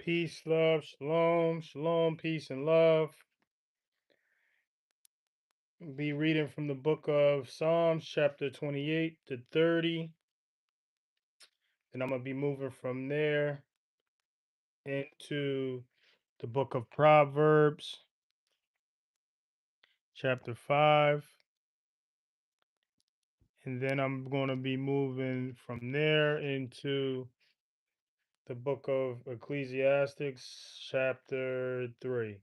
Peace, love, shalom, shalom, peace, and love. Be reading from the book of Psalms, chapter 28 to 30. And I'm going to be moving from there into the book of Proverbs, chapter 5. And then I'm going to be moving from there into the book of Ecclesiastes, chapter 3.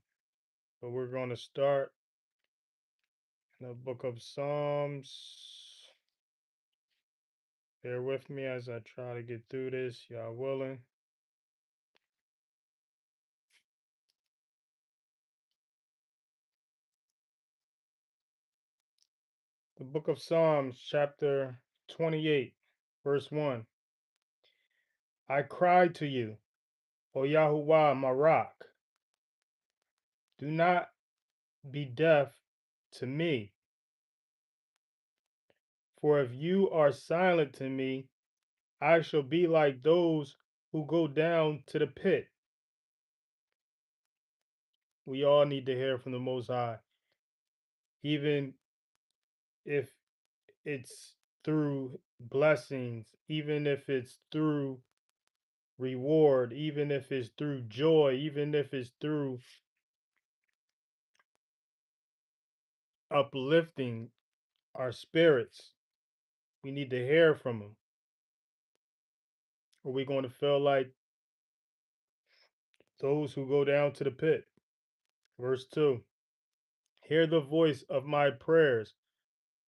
But we're going to start in the book of Psalms. Bear with me as I try to get through this, y'all willing. The book of Psalms, chapter 28, verse 1. I cried to you, O Yahuwah, my rock. Do not be deaf to me. For if you are silent to me, I shall be like those who go down to the pit. We all need to hear from the Most High, even if it's through blessings, even if it's through reward, even if it's through joy, even if it's through uplifting our spirits. We need to hear from him, or we're going to feel like those who go down to the pit. Verse 2. Hear the voice of my prayers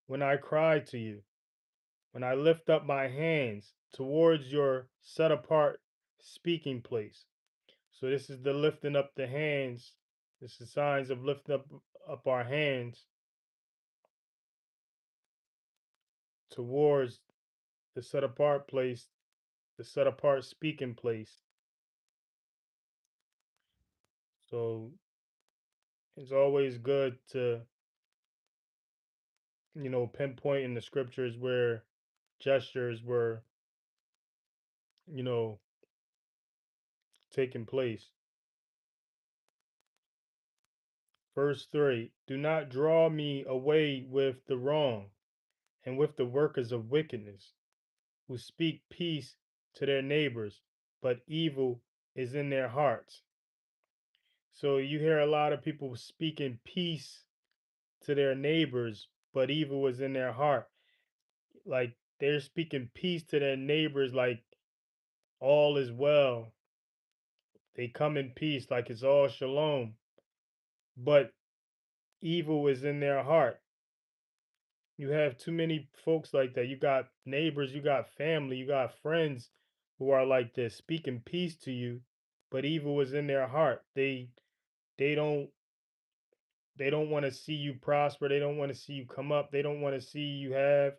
when I cry to you, when I lift up my hands towards your set apart speaking place. So this is the lifting up the hands. This is signs of lifting up our hands towards the set apart place, the set apart speaking place. So it's always good to, pinpoint in the scriptures where gestures were, you know, taking place. Verse 3. Do not draw me away with the wrong and with the workers of wickedness, who speak peace to their neighbors, but evil is in their hearts. So you hear a lot of people speaking peace to their neighbors, but evil is in their heart. Like they're speaking peace to their neighbors, like all is well. They come in peace, like it's all shalom. But evil is in their heart. You have too many folks like that. You got neighbors, you got family, you got friends who are like this, speaking peace to you, but evil is in their heart. They don't they don't want to see you prosper. They don't want to see you come up. They don't want to see you have.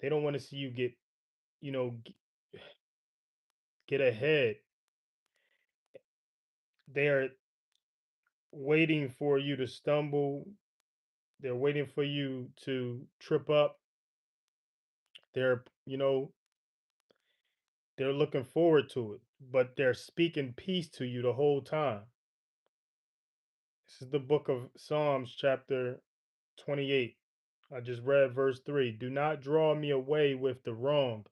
They don't want to see you you know, g- get ahead. They are waiting for you to stumble. They're waiting for you to trip up. They're, they're looking forward to it, but they're speaking peace to you the whole time. This is the book of Psalms, chapter 28. I just read verse 3. Do not draw me away with the wrong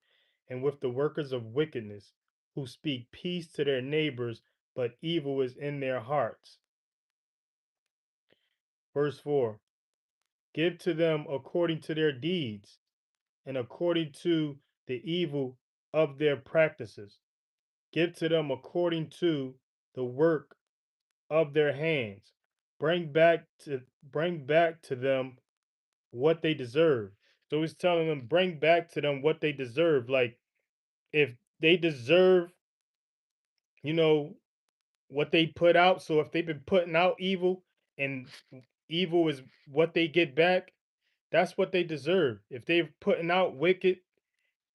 and with the workers of wickedness, who speak peace to their neighbors, but evil is in their hearts. Verse 4. Give to them according to their deeds and according to the evil of their practices. Give to them according to the work of their hands. Bring back to them what they deserve. So he's telling them, bring back to them what they deserve. Like if they deserve, you know, what they put out. So if they've been putting out evil and evil is what they get back, that's what they deserve. If they're putting out wicked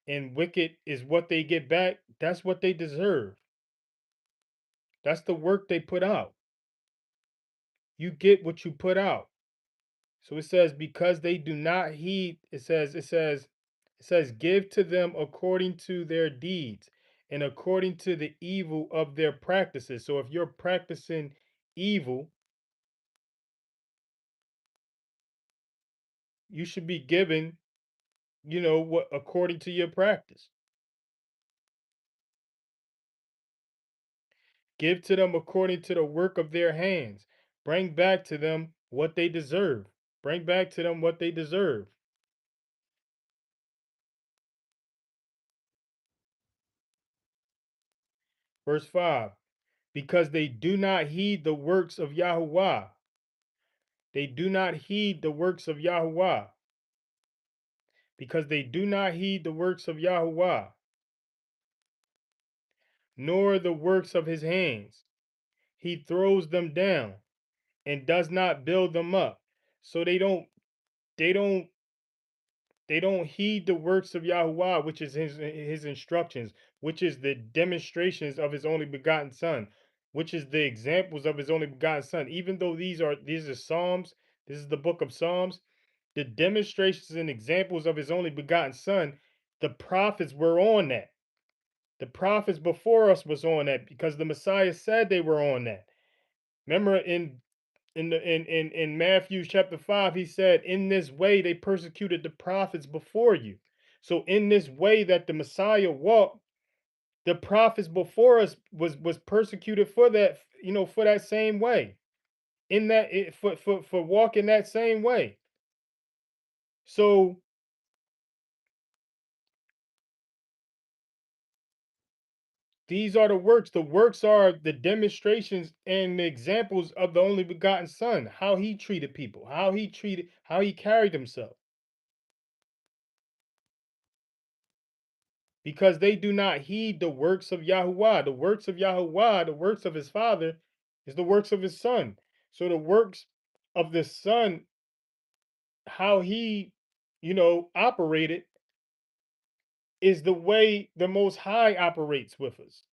and wicked is what they get back, that's what they deserve. That's the work they put out. You get what you put out. So it says, because they do not heed, it says, give to them according to their deeds and according to the evil of their practices. So if you're practicing evil, you should be given, what according to your practice. Give to them according to the work of their hands. Bring back to them what they deserve. Bring back to them what they deserve. Verse 5, because they do not heed the works of Yahuwah. They do not heed the works of Yahuwah. Because they do not heed the works of Yahuwah, nor the works of his hands. He throws them down and does not build them up. So they don't they don't heed the works of Yahuwah, which is his instructions, which is the demonstrations of his only begotten son, which is the examples of his only begotten son. Even though these are Psalms, this is the book of Psalms, the demonstrations and examples of his only begotten son, the prophets were on that. The prophets before us was on that because the Messiah said they were on that. Remember in Matthew chapter 5, he said, in this way they persecuted the prophets before you. So in this way that the Messiah walked, the prophets before us was persecuted for that, for that same way. For walking that same way. So these are the works. The works are the demonstrations and the examples of the only begotten Son, how he treated people, how he carried himself. Because they do not heed the works of Yahuwah. The works of Yahuwah, the works of his Father, is the works of his Son. So the works of the Son, how he, operated, is the way the Most High operates with us.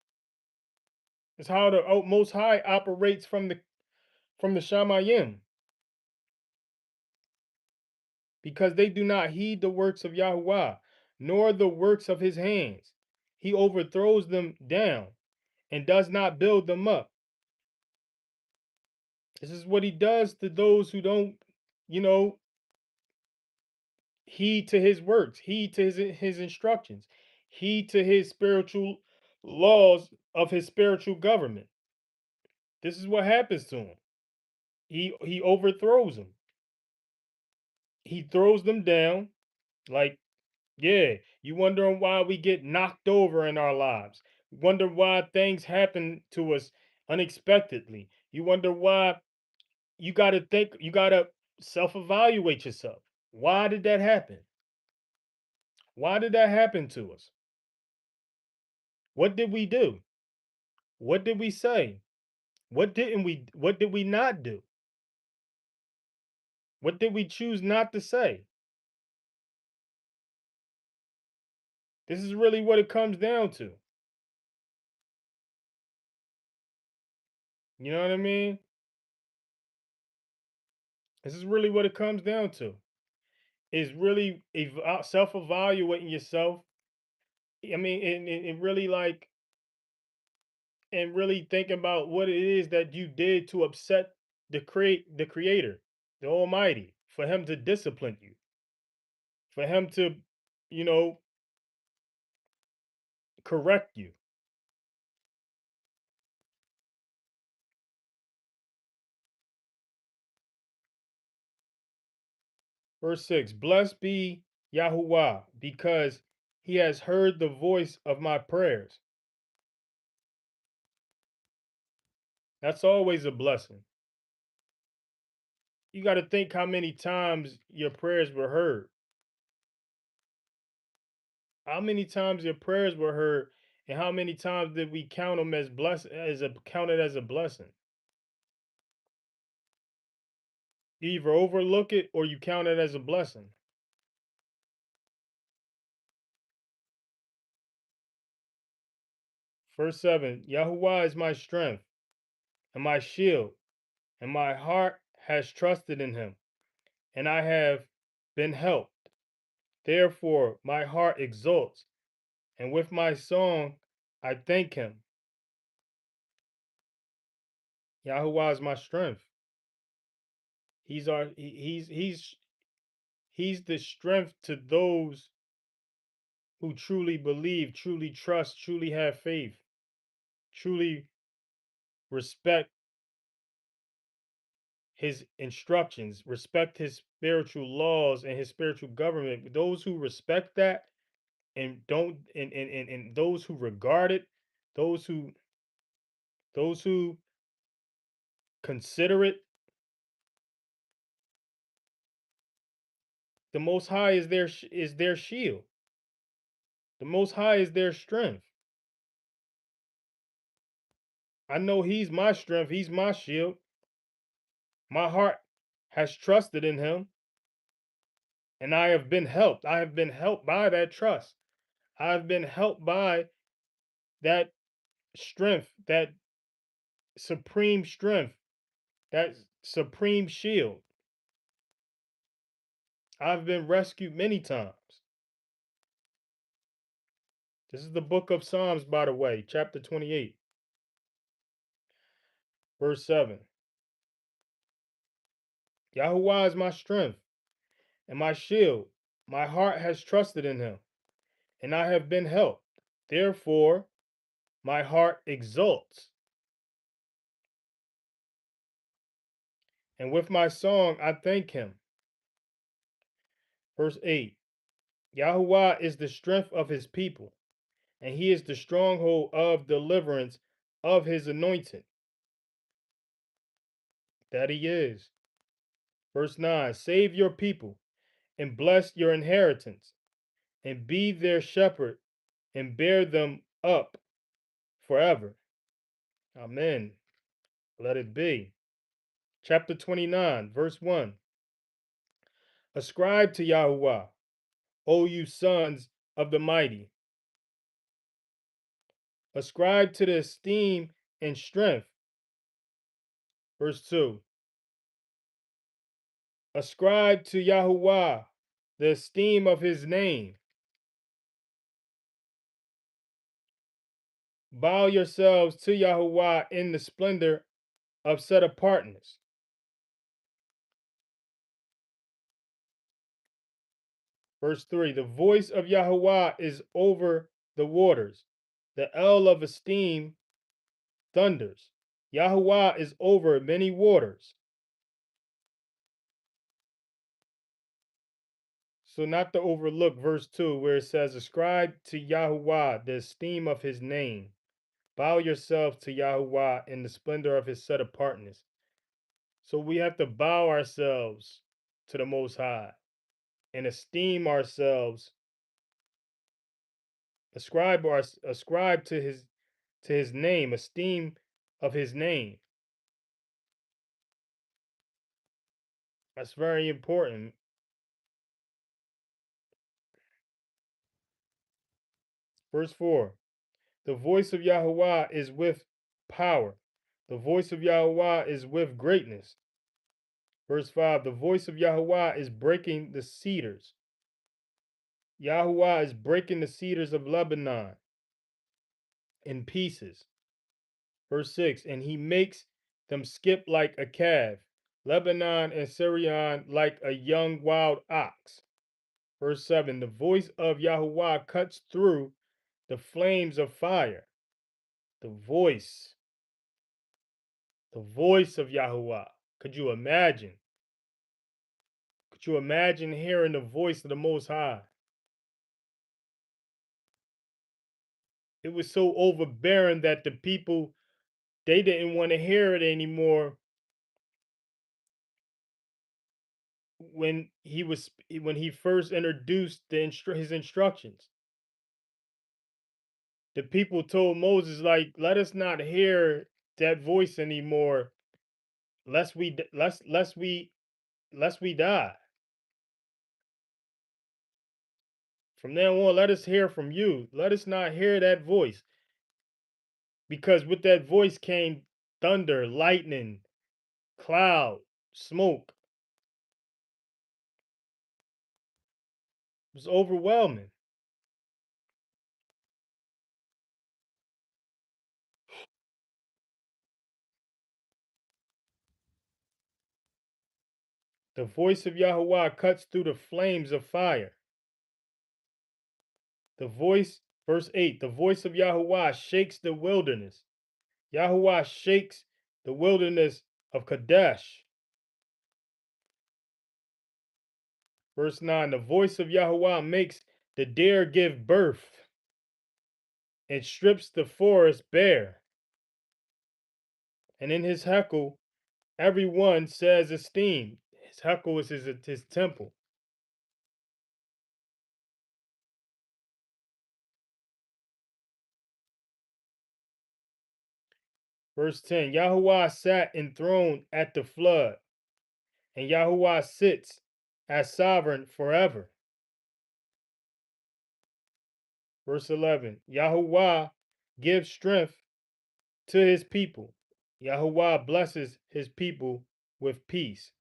It's how the Most High operates from the Shamayim. Because they do not heed the works of Yahuwah, nor the works of his hands. He overthrows them down and does not build them up. This is what he does to those who don't, you know, heed to his works, heed to his instructions, heed to his spiritual laws of his spiritual government. This is what happens to him. He overthrows them. He throws them down. Like, yeah, you wondering why we get knocked over in our lives. Wonder why things happen to us unexpectedly. You wonder why. You got to self-evaluate yourself. Why did that happen? Why did that happen to us? What did we do? What did we say? What did we not do? What did we choose not to say? This is really what it comes down to. You know what I mean? This is really what it comes down to. Is really self-evaluating yourself. I mean, and really like, and really thinking about what it is that you did to upset the creator, the Almighty, for him to discipline you, for him to, you know, correct you. Verse 6, blessed be Yahuwah, because he has heard the voice of my prayers. That's always a blessing. You got to think how many times your prayers were heard. How many times your prayers were heard, and how many times did we count them as counted as a blessing? You either overlook it or you count it as a blessing. Verse 7, Yahuwah is my strength and my shield, and my heart has trusted in him, and I have been helped. Therefore, my heart exults, and with my song I thank him. Yahuwah is my strength. He's our he's the strength to those who truly believe, truly trust, truly have faith, truly respect his instructions, respect his spiritual laws and his spiritual government. Those who respect that and don't and those who regard it, those who those who consider it, the most high is their shield. The most high is their strength. I know he's my strength, he's my shield. My heart has trusted in him, and I have been helped. I have been helped by that trust. I've been helped by that strength, that supreme strength, that supreme shield. I've been rescued many times. This is the book of Psalms, by the way, chapter 28, verse 7. Yahuwah is my strength and my shield. My heart has trusted in him, and I have been helped. Therefore, my heart exults, and with my song I thank him. Verse 8. Yahuwah is the strength of his people, and he is the stronghold of deliverance of his anointed. That he is. Verse 9. Save your people and bless your inheritance, and be their shepherd and bear them up forever. Amen. Let it be. Chapter 29, verse 1. Ascribe to Yahuwah, O you sons of the mighty. Ascribe to the esteem and strength. Verse 2. Ascribe to Yahuwah the esteem of his name. Bow yourselves to Yahuwah in the splendor of set apartness. Verse 3. The voice of Yahuwah is over the waters. The El of esteem thunders. Yahuwah is over many waters. So not to overlook verse 2 where it says, ascribe to Yahuwah the esteem of his name. Bow yourselves to Yahuwah in the splendor of his set apartness. So we have to bow ourselves to the Most High and esteem ourselves, ascribe to his name, esteem of his name. That's very important. Verse 4. The voice of Yahuwah is with power. The voice of Yahuwah is with greatness. Verse 5. The voice of Yahuwah is breaking the cedars. Yahuwah is breaking the cedars of Lebanon in pieces. Verse 6. And he makes them skip like a calf, Lebanon and Syrian like a young wild ox. Verse 7. The voice of Yahuwah cuts through the flames of fire. The voice of Yahuwah. Could you imagine? Could you imagine hearing the voice of the Most High? It was so overbearing that the people, they didn't want to hear it anymore when he first introduced his instructions. The people told Moses, like, let us not hear that voice anymore, lest we die. From now on, let us hear from you. Let us not hear that voice. Because with that voice came thunder, lightning, cloud, smoke. It was overwhelming. The voice of Yahuwah cuts through the flames of fire. The voice, verse 8, the voice of Yahuwah shakes the wilderness. Yahuwah shakes the wilderness of Kadesh. Verse 9, the voice of Yahuwah makes the deer give birth and strips the forest bare. And in his heckle, everyone says esteem. His heckle is his temple. Verse 10, Yahuwah sat enthroned at the flood, and Yahuwah sits as sovereign forever. Verse 11, Yahuwah gives strength to his people. Yahuwah blesses his people with peace.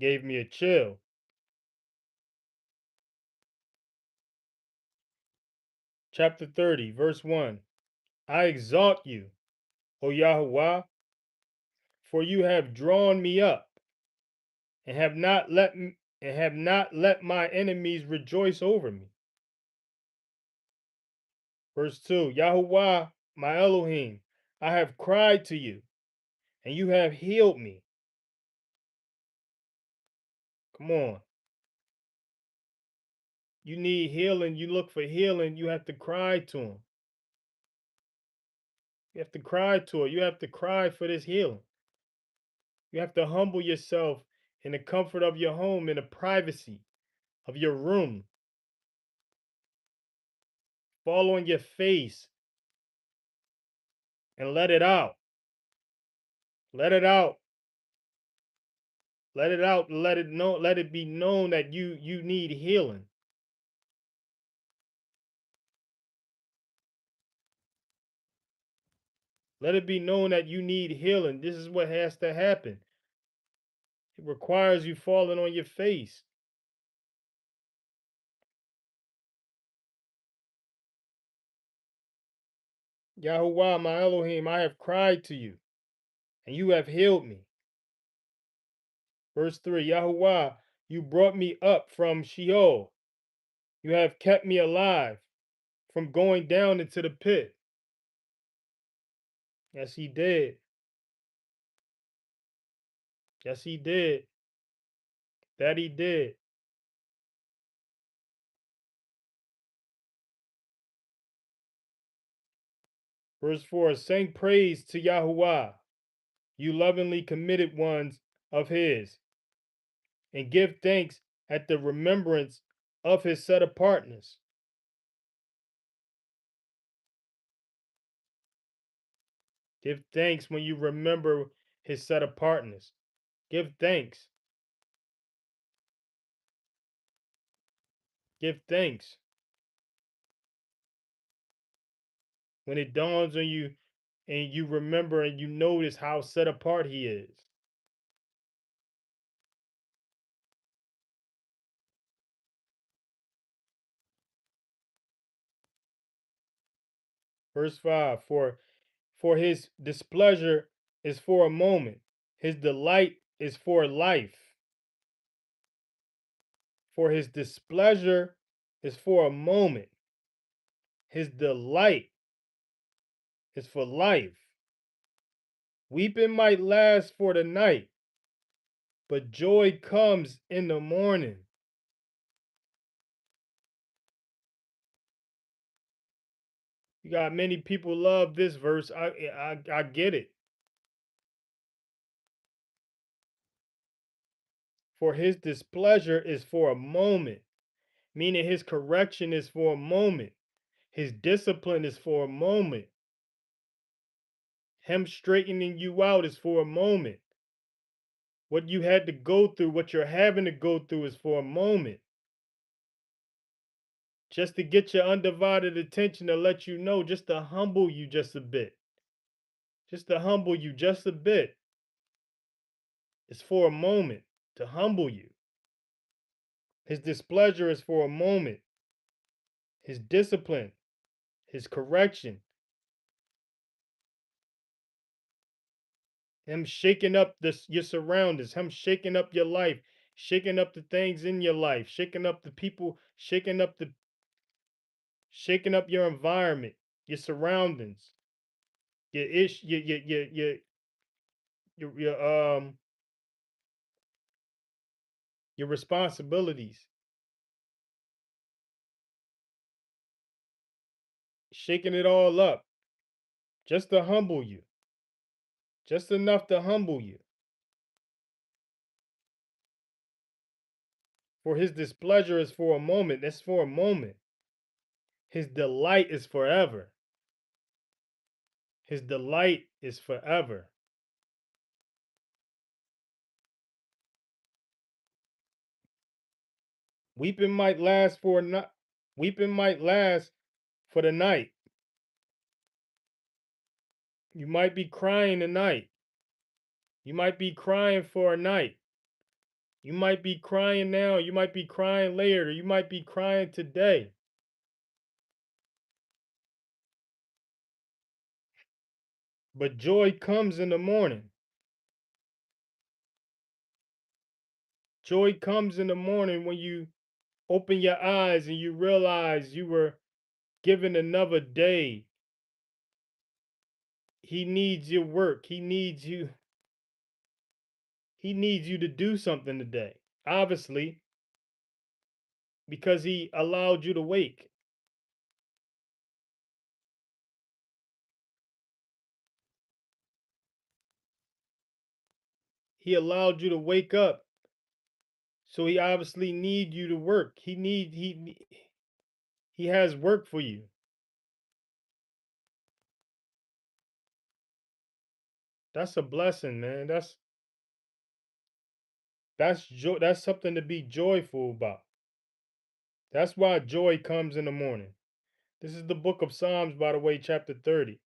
Gave me a chill. Chapter 30, verse 1. I exalt you, O Yahuwah, for you have drawn me up and have not let my enemies rejoice over me. Verse 2, Yahuwah, my Elohim, I have cried to you, and you have healed me. Come on. You need healing, you look for healing, you have to cry to him. You have to cry to it. You have to cry for this healing. You have to humble yourself in the comfort of your home, in the privacy of your room. Fall on your face and let it out. Let it out. Let it out. Let it know. Let it be known that you need healing. Let it be known that you need healing. This is what has to happen. It requires you falling on your face. Yahuwah, my Elohim, I have cried to you, and you have healed me. Verse 3, Yahuwah, you brought me up from Sheol. You have kept me alive from going down into the pit. Yes, he did. Yes, he did. That he did. Verse 4, sing praise to Yahuwah, you lovingly committed ones of his, and give thanks at the remembrance of his set apartness. Give thanks when you remember his set apartness. Give thanks. Give thanks. When it dawns on you and you remember and you notice how set apart he is. Verse 5, for his displeasure is for a moment, his delight is for life. For his displeasure is for a moment, his delight is for life. Weeping might last for the night, but joy comes in the morning. You got many people love this verse. I get it. For his displeasure is for a moment, meaning his correction is for a moment. His discipline is for a moment. Him straightening you out is for a moment. What you had to go through, what you're having to go through is for a moment. Just to get your undivided attention, to let you know, just to humble you just a bit. Just to humble you just a bit. It's for a moment to humble you. His displeasure is for a moment. His discipline, his correction Him shaking up your surroundings, him shaking up your life, shaking up the things in your life, shaking up the people, shaking up your environment, your surroundings, your ish, your your responsibilities, shaking it all up just to humble you, just enough to humble you. For his displeasure is for a moment. That's for a moment. His delight is forever. His delight is forever. Weeping might last for a night. Weeping might last for the night. You might be crying tonight. You might be crying for a night. You might be crying now. You might be crying later. You might be crying today. But joy comes in the morning. Joy comes in the morning when you open your eyes and you realize you were given another day. He needs your work. He needs you to do something today. Obviously, because he allowed you to wake. He allowed you to wake up. So he obviously need you to work. He has work for you. That's a blessing, man. That's joy. That's something to be joyful about. That's why joy comes in the morning. This is the book of Psalms, by the way, chapter 30.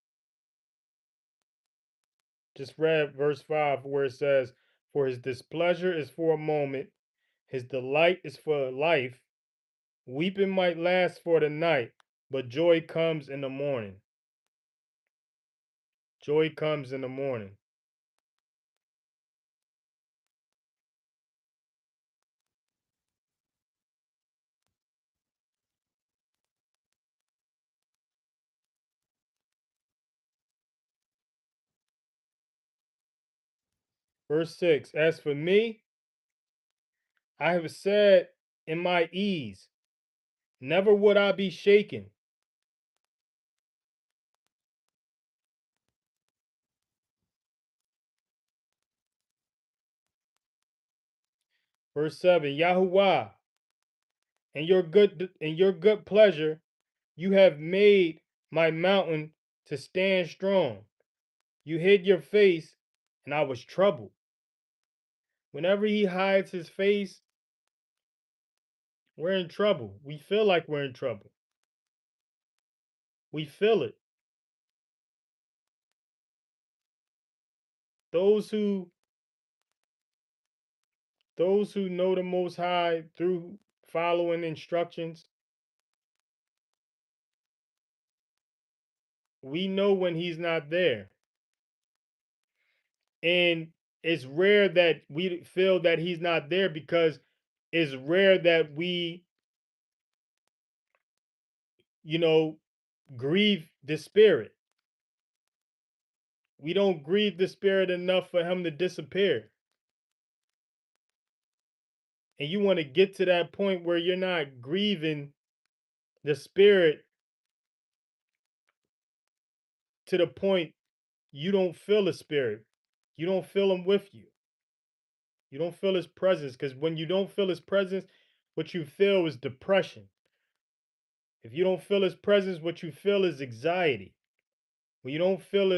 Just read verse 5 where it says, "For his displeasure is for a moment, his delight is for life. Weeping might last for the night, but joy comes in the morning." Joy comes in the morning. Verse 6, "As for me, I have said in my ease, never would I be shaken." Verse 7, "Yahuwah, in your good pleasure, you have made my mountain to stand strong. You hid your face, and I was troubled." Whenever he hides his face, we're in trouble. We feel like we're in trouble. We feel it. Those who those who know the Most High through following instructions, we know when he's not there. And it's rare that we feel that he's not there because it's rare that we, you know, grieve the spirit. We don't grieve the spirit enough for him to disappear. And you want to get to that point where you're not grieving the spirit to the point you don't feel the spirit. You don't feel him with you. You don't feel his presence because when you don't feel his presence, what you feel is depression. If you don't feel his presence, what you feel is anxiety. When you don't feel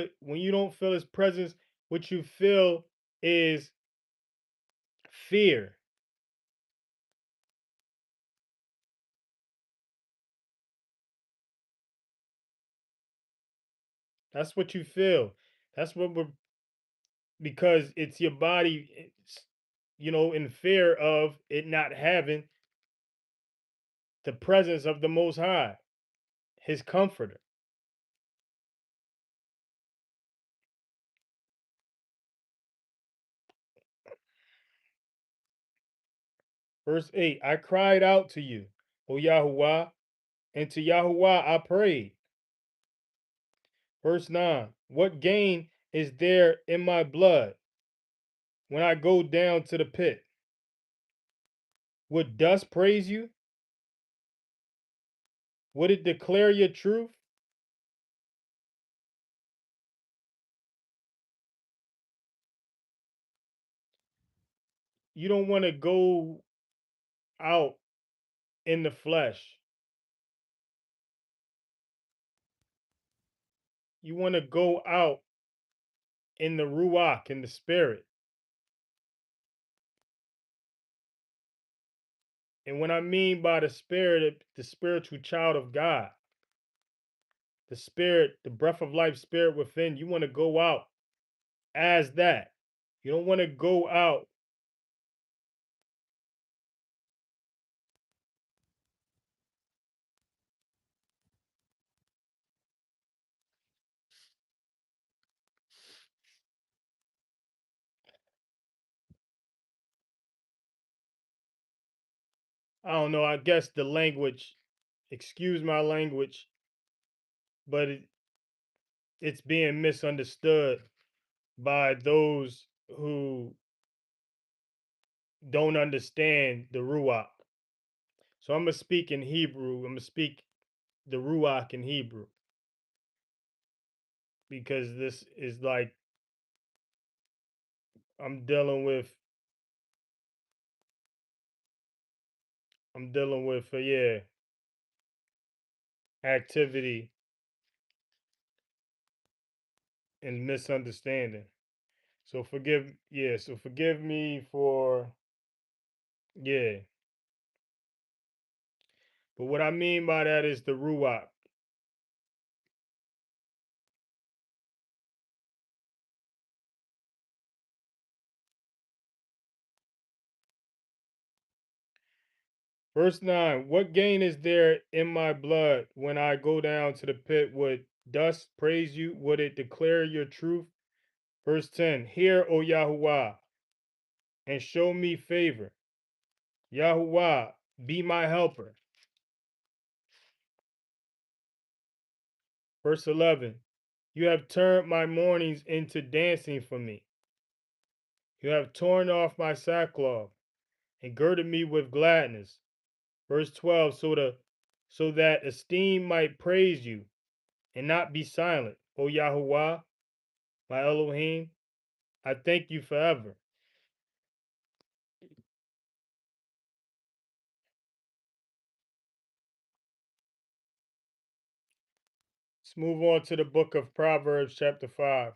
his presence, what you feel is fear. That's what you feel. That's what we're because it's your body, in fear of it not having the presence of the Most High, his comforter. Verse 8, I cried out to you, O Yahuwah, and to Yahuwah I prayed. Verse 9, what gain is there in my blood when I go down to the pit? Would dust praise you? Would it declare your truth? You don't want to go out in the flesh. You want to go out in the ruach, in the spirit. And what I mean by the spirit, the spiritual child of God, the spirit, the breath of life spirit within, you want to go out as that. You don't want to go out. I don't know, I guess the language, excuse my language, but it's being misunderstood by those who don't understand the Ruach. So I'm going to speak in Hebrew. I'm going to speak the Ruach in Hebrew because this is like I'm dealing with, yeah, activity and misunderstanding. So forgive me for, yeah. But what I mean by that is the Ruach. Verse 9, what gain is there in my blood when I go down to the pit? Would dust praise you? Would it declare your truth? Verse 10, hear, O Yahuwah, and show me favor. Yahuwah, be my helper. Verse 11, you have turned my mournings into dancing for me. You have torn off my sackcloth and girded me with gladness. Verse 12, so that esteem might praise you and not be silent. O Yahuwah, my Elohim, I thank you forever. Let's move on to the book of Proverbs, chapter 5.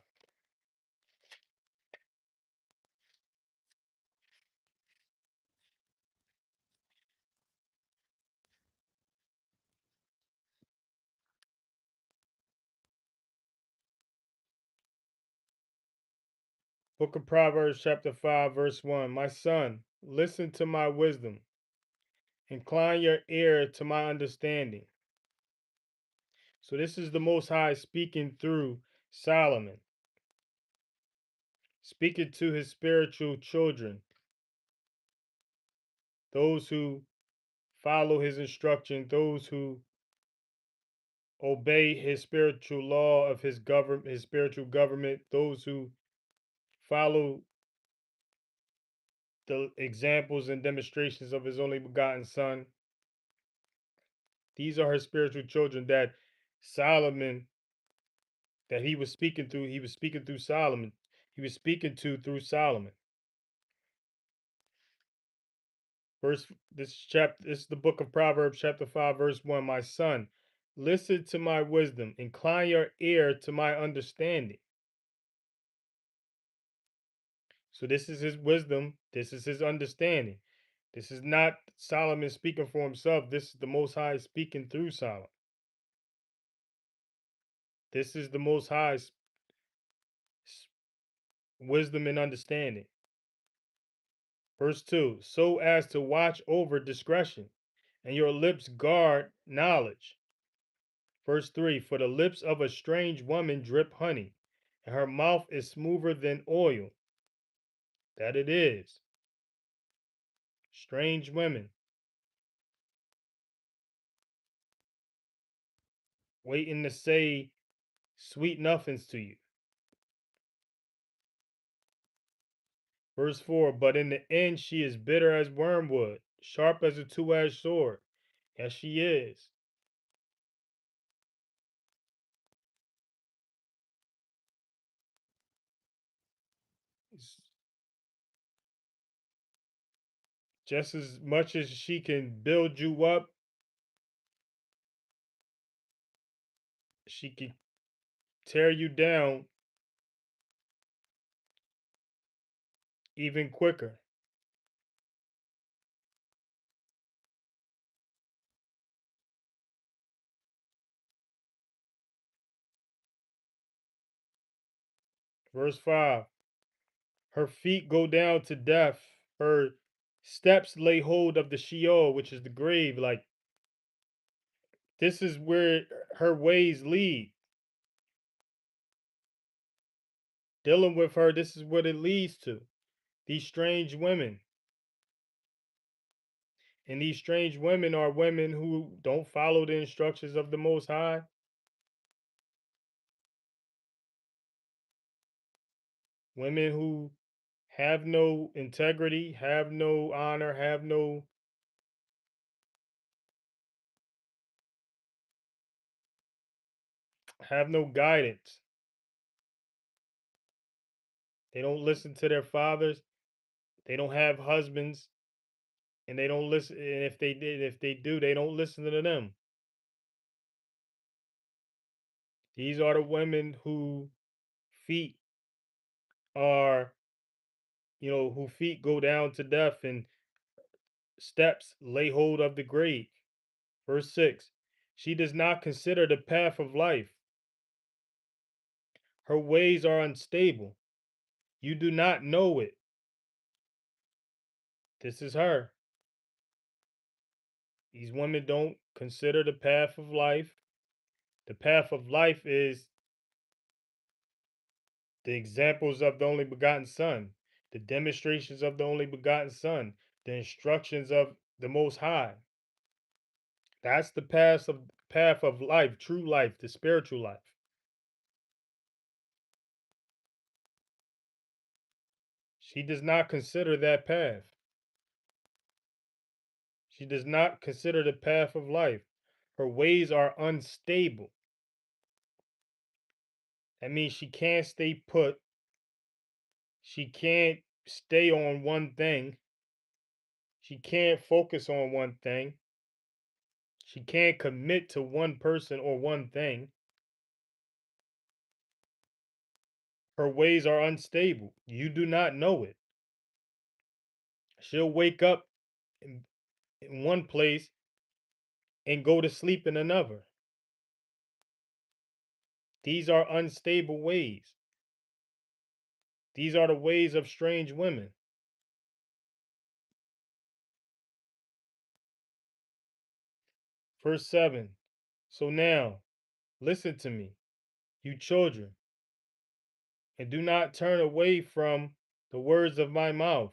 Book of Proverbs, chapter 5, verse 1. My son, listen to my wisdom, incline your ear to my understanding. So, this is the Most High speaking through Solomon, speaking to his spiritual children, those who follow his instruction, those who obey his spiritual law of his government, his spiritual government, those who follow the examples and demonstrations of his only begotten son. These are his spiritual children that Solomon, that he was speaking through, he was speaking through Solomon. He was speaking to through Solomon. This is the book of Proverbs, chapter 5, verse 1. My son, listen to my wisdom, incline your ear to my understanding. So this is his wisdom, this is his understanding. This is not Solomon speaking for himself. This is the Most High speaking through Solomon. This is the Most High's wisdom and understanding. Verse 2, so as to watch over discretion, and your lips guard knowledge. Verse 3, for the lips of a strange woman drip honey, and her mouth is smoother than oil. That it is. Strange women waiting to say sweet nothings to you. Verse 4, but in the end she is bitter as wormwood, sharp as a two-edged sword. Yes, she is. It's just as much as she can build you up, she can tear you down even quicker. Verse 5, her feet go down to death, her steps lay hold of the Sheol, which is the grave. Like, this is where her ways lead. Dealing with her, this is what it leads to. These strange women. And these strange women are women who don't follow the instructions of the Most High, women who have no integrity, have no honor, have no guidance. They don't listen to their fathers. They don't have husbands, and they don't listen. And if they do, they don't listen to them. These are the women who feet are, who feet go down to death and steps lay hold of the grave. Verse 6, she does not consider the path of life. Her ways are unstable. You do not know it. This is her. These women don't consider the path of life. The path of life is the examples of the only begotten Son, the demonstrations of the only begotten Son, the instructions of the Most High. That's the path of life, true life, the spiritual life. She does not consider that path. She does not consider the path of life. Her ways are unstable. That means she can't stay put. She can't stay on one thing. She can't focus on one thing. She can't commit to one person or one thing. Her ways are unstable. You do not know it. She'll wake up in one place and go to sleep in another. These are unstable ways. These are the ways of strange women. Verse 7. So now, listen to me, you children, and do not turn away from the words of my mouth.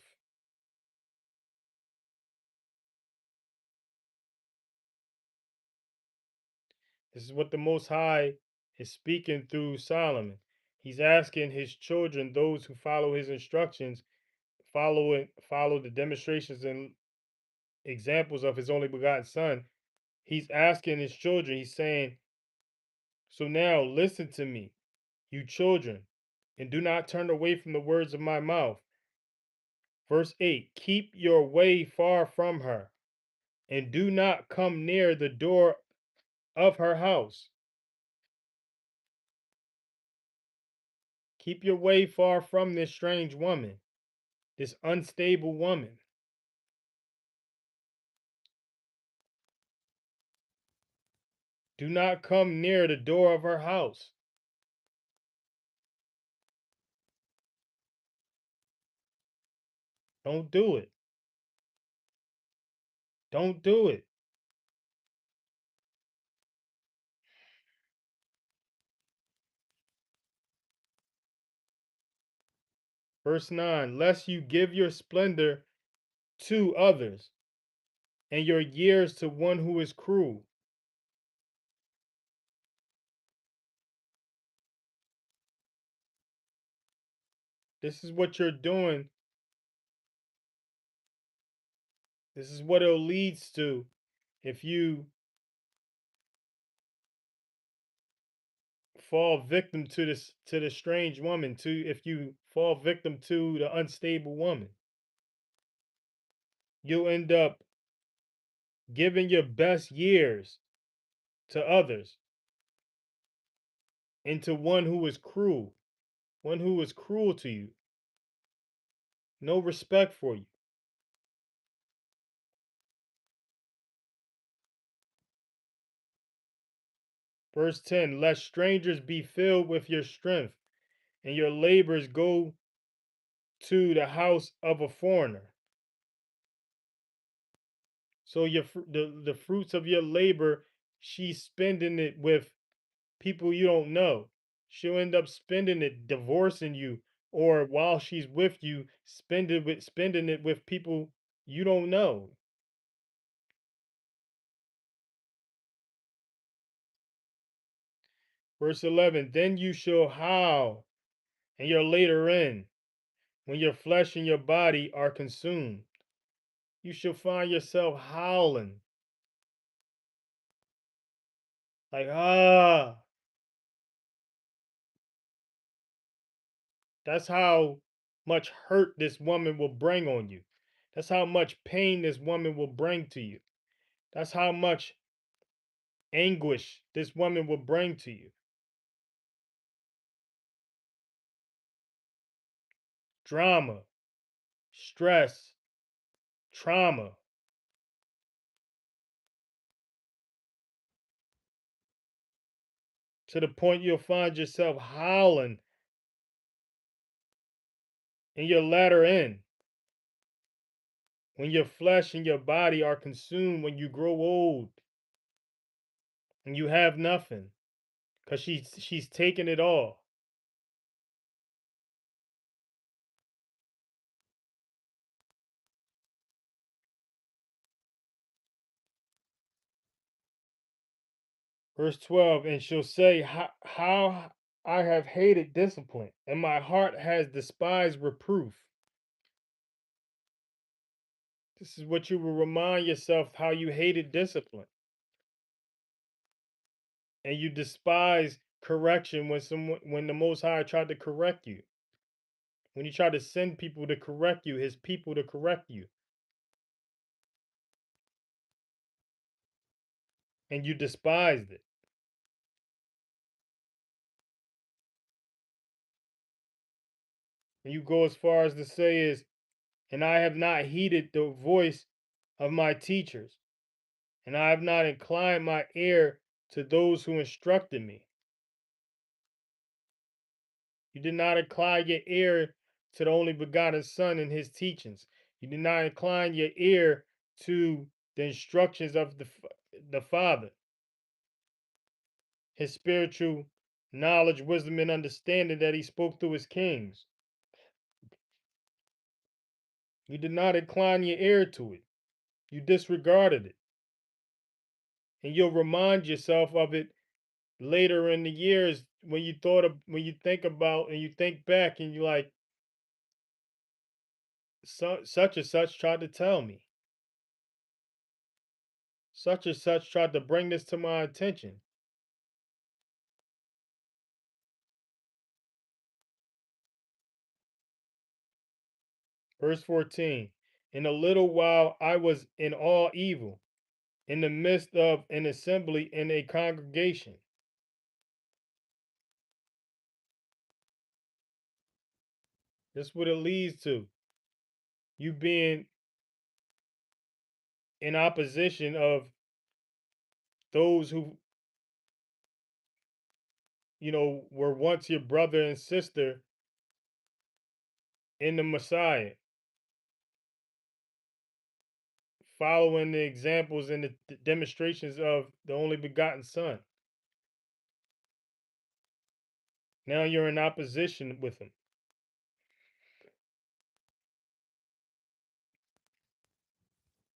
This is what the Most High is speaking through Solomon. He's asking his children, those who follow his instructions, follow the demonstrations and examples of his only begotten Son. He's asking his children, he's saying, so now listen to me, you children, and do not turn away from the words of my mouth. Verse 8, keep your way far from her, and do not come near the door of her house. Keep your way far from this strange woman, this unstable woman. Do not come near the door of her house. Don't do it. Don't do it. Verse 9, lest you give your splendor to others, and your years to one who is cruel. This is what you're doing. This is what it leads to if you fall victim to the strange woman, to if you fall victim to the unstable woman. You'll end up giving your best years to others and to one who is cruel to you, no respect for you. Verse 10, let strangers be filled with your strength, and your labors go to the house of a foreigner. So the fruits of your labor, she's spending it with people you don't know. She'll end up spending it divorcing you, or while she's with you, spending it with people you don't know. Verse 11, then you shall howl in your later end, when your flesh and your body are consumed. You shall find yourself howling like, ah. That's how much hurt this woman will bring on you. That's how much pain this woman will bring to you. That's how much anguish this woman will bring to you. Drama, stress, trauma, to the point you'll find yourself howling in your latter end when your flesh and your body are consumed, when you grow old and you have nothing because she's taken it all. Verse 12, and she'll say, how I have hated discipline, and my heart has despised reproof. This is what you will remind yourself, how you hated discipline. And you despise correction when the Most High tried to correct you. When he tried to send people to correct you, his people to correct you. And you despised it. And you go as far as to say is, and I have not heeded the voice of my teachers, and I have not inclined my ear to those who instructed me. You did not incline your ear to the only begotten Son and his teachings. You did not incline your ear to the instructions of the Father, his spiritual knowledge, wisdom, and understanding that he spoke through his kings. You did not incline your ear to it. You disregarded it. And you'll remind yourself of it later in the years when when you think about and you think back and you're like, such and such tried to tell me. Such and such tried to bring this to my attention. Verse 14, in a little while I was in all evil, in the midst of an assembly in a congregation. That's what it leads to. You being in opposition of those who, were once your brother and sister in the Messiah, following the examples and the demonstrations of the only begotten Son. Now you're in opposition with him.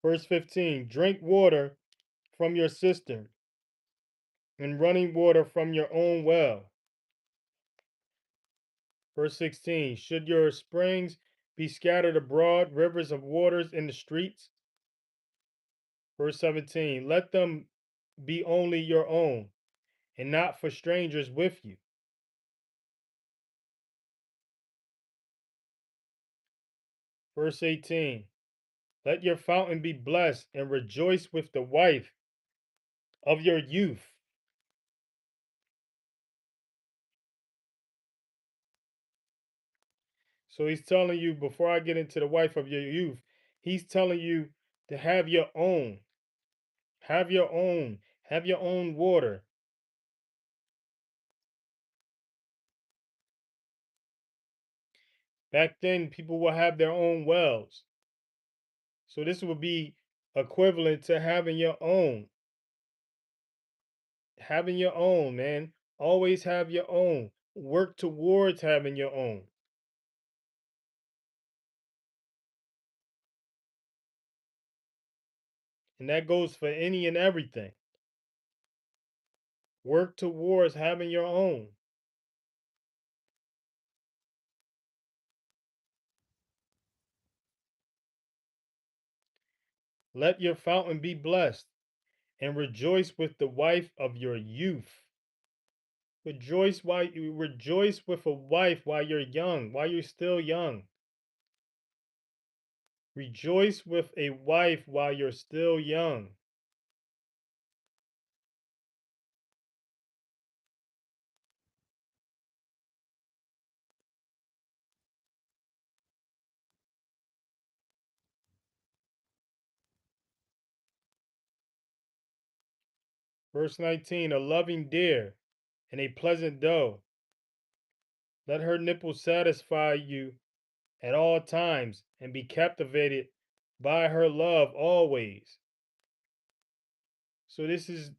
Verse 15, drink water from your cistern and running water from your own well. Verse 16, should your springs be scattered abroad, rivers of waters in the streets? Verse 17, let them be only your own and not for strangers with you. Verse 18, let your fountain be blessed and rejoice with the wife of your youth. So he's telling you, before I get into the wife of your youth, he's telling you to have your own. Have your own. Have your own water. Back then, people will have their own wells. So this would be equivalent to having your own. Having your own, man. Always have your own. Work towards having your own. And that goes for any and everything. Work towards having your own. Let your fountain be blessed and rejoice with the wife of your youth. Rejoice with a wife while you're young, while you're still young. Rejoice with a wife while you're still young. Verse 19, a loving deer and a pleasant doe. Let her nipples satisfy you at all times and be captivated by her love always. So this is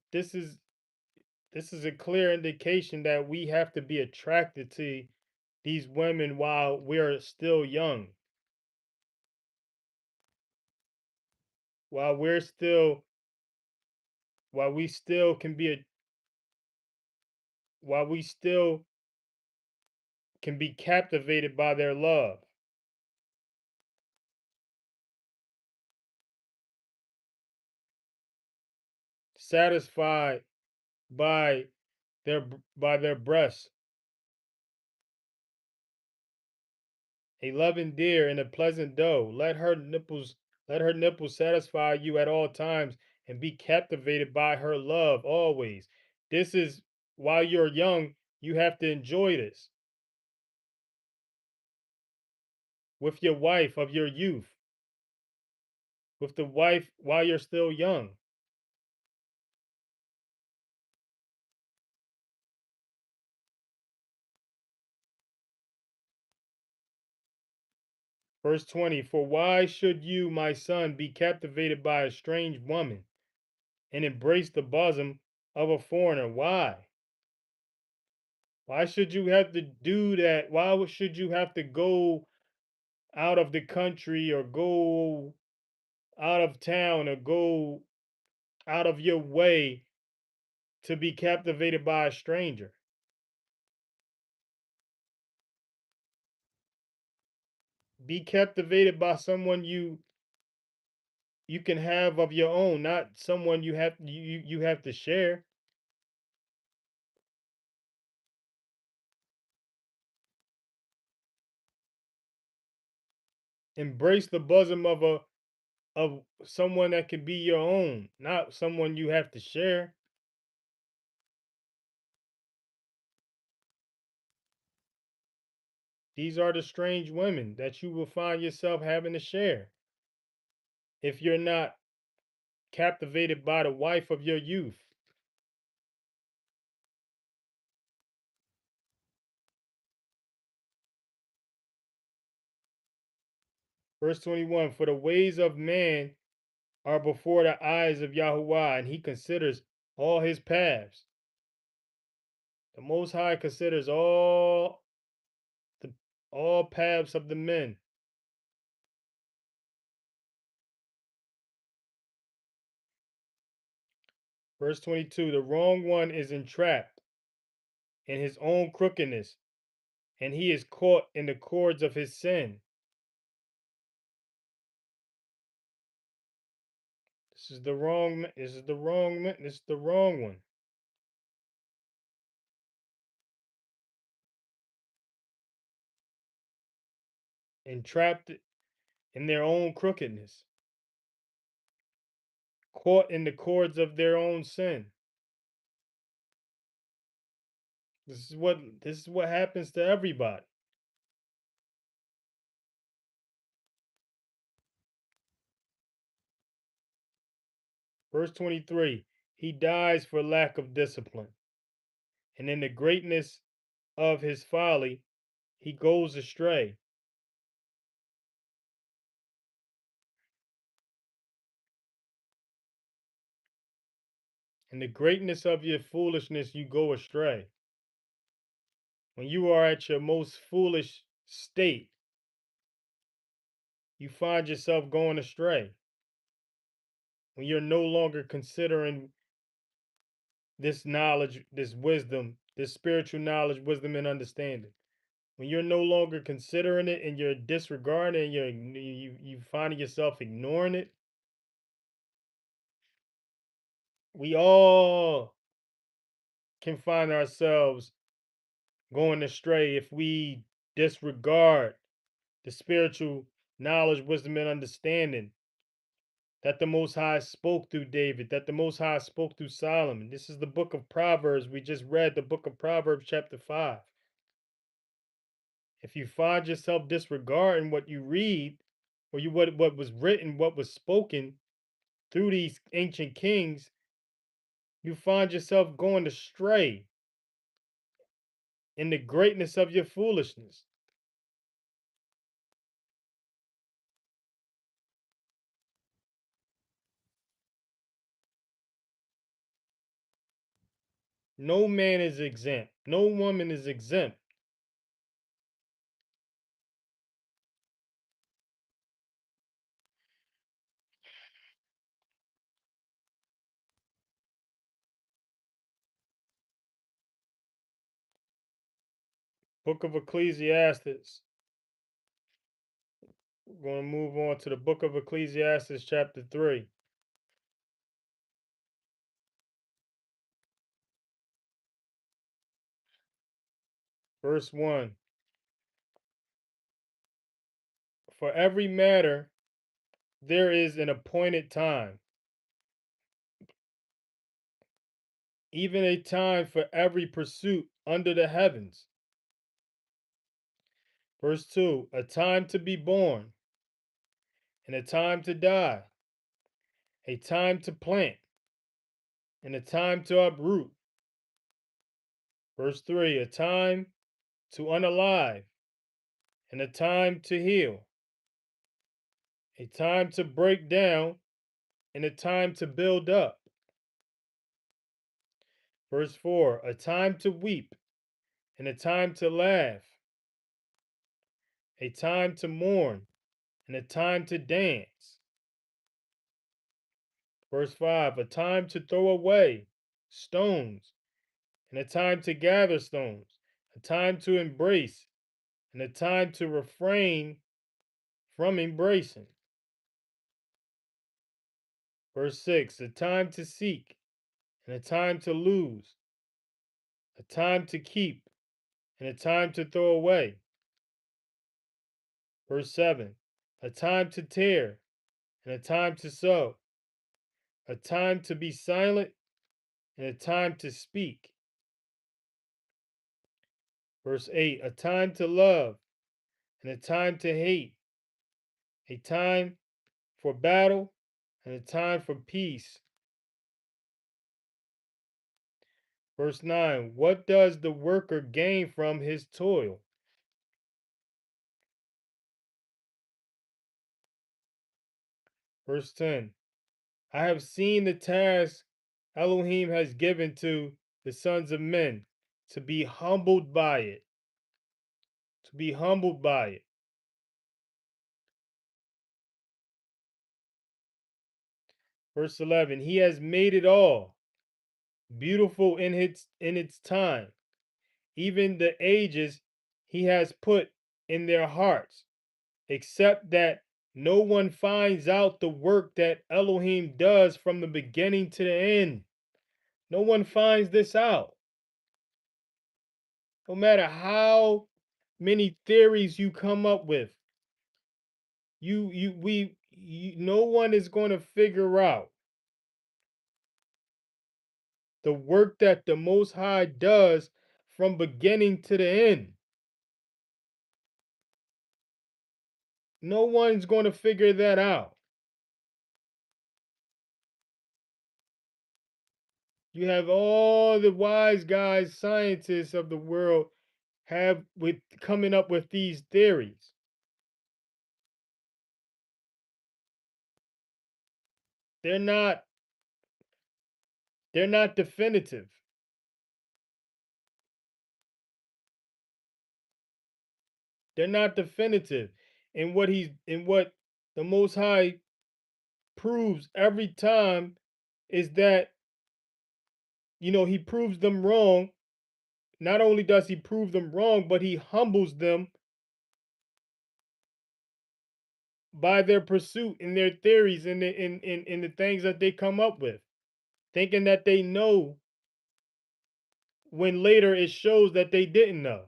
a clear indication that we have to be attracted to these women while we're still young. While we're still while we still can be a, while we still can be captivated by their love, satisfied by their breasts. A loving deer and a pleasant doe. Let her nipples satisfy you at all times and be captivated by her love always. This is while you're young, you have to enjoy this with your wife of your youth, with the wife while you're still young. Verse 20, for why should you, my son, be captivated by a strange woman and embrace the bosom of a foreigner? Why? Why should you have to do that? Why should you have to go out of the country or go out of town or go out of your way to be captivated by a stranger? Be captivated by someone you can have of your own, not someone you have to share. Embrace the bosom of someone that can be your own, not someone you have to share. These are the strange women that you will find yourself having to share if you're not captivated by the wife of your youth. Verse 21, for the ways of man are before the eyes of Yahuwah, and he considers all his paths. The Most High considers the all paths of the men. Verse 22, the wrong one is entrapped in his own crookedness, and he is caught in the cords of his sin. This is the wrong, this is the wrong, this is the wrong one. Entrapped in their own crookedness, caught in the cords of their own sin. This is what happens to everybody. Verse 23, he dies for lack of discipline, and in the greatness of his folly, he goes astray. In the greatness of your foolishness, you go astray. When you are at your most foolish state, you find yourself going astray. When you're no longer considering this knowledge, this wisdom, this spiritual knowledge, wisdom, and understanding. When you're no longer considering it and you're disregarding, you finding yourself ignoring it. We all can find ourselves going astray if we disregard the spiritual knowledge, wisdom, and understanding that the Most High spoke through David, that the Most High spoke through Solomon. This is the book of Proverbs. We just read the book of Proverbs, chapter 5. If you find yourself disregarding what you read, or what was written, what was spoken through these ancient kings, you find yourself going astray in the greatness of your foolishness. No man is exempt. No woman is exempt. Book of Ecclesiastes. We're going to move on to the book of Ecclesiastes, chapter 3, verse 1. For every matter there is an appointed time, even a time for every pursuit under the heavens. Verse 2, a time to be born and a time to die, a time to plant and a time to uproot. Verse 3, a time to unalive and a time to heal, a time to break down and a time to build up. Verse 4, a time to weep and a time to laugh, a time to mourn and a time to dance. Verse 5, a time to throw away stones and a time to gather stones, a time to embrace and a time to refrain from embracing. Verse 6, a time to seek and a time to lose, a time to keep and a time to throw away. Verse 7, a time to tear and a time to sow, a time to be silent and a time to speak. Verse 8, a time to love and a time to hate, a time for battle and a time for peace. Verse 9, what does the worker gain from his toil? Verse 10, I have seen the task Elohim has given to the sons of men to be humbled by it. To be humbled by it. Verse 11, he has made it all. beautiful in its time. Even the ages he has put in their hearts, except that no one finds out the work that Elohim does from the beginning to the end. No one finds this out. No matter how many theories you come up with, no one is going to figure out the work that the Most High does from beginning to the end. No one's going to figure that out. You have all the wise guys, scientists of the world have with coming up with these theories. They're not they're not definitive. They're not definitive. And what the Most High proves every time is that he proves them wrong. Not only does he prove them wrong, but he humbles them by their pursuit and their theories and the things that they come up with, thinking that they know when later it shows that they didn't know.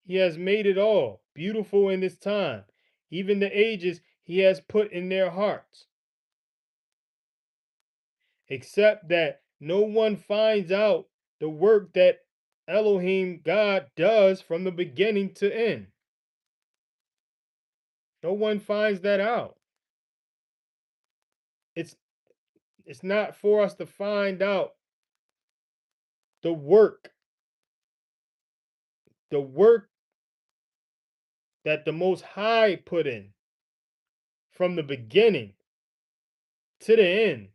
He has made it all beautiful in this time, even the ages he has put in their hearts, except that no one finds out the work that Elohim God does from the beginning to end. No one finds that out. It's it's not for us to find out the work that the Most High put in from the beginning to the end.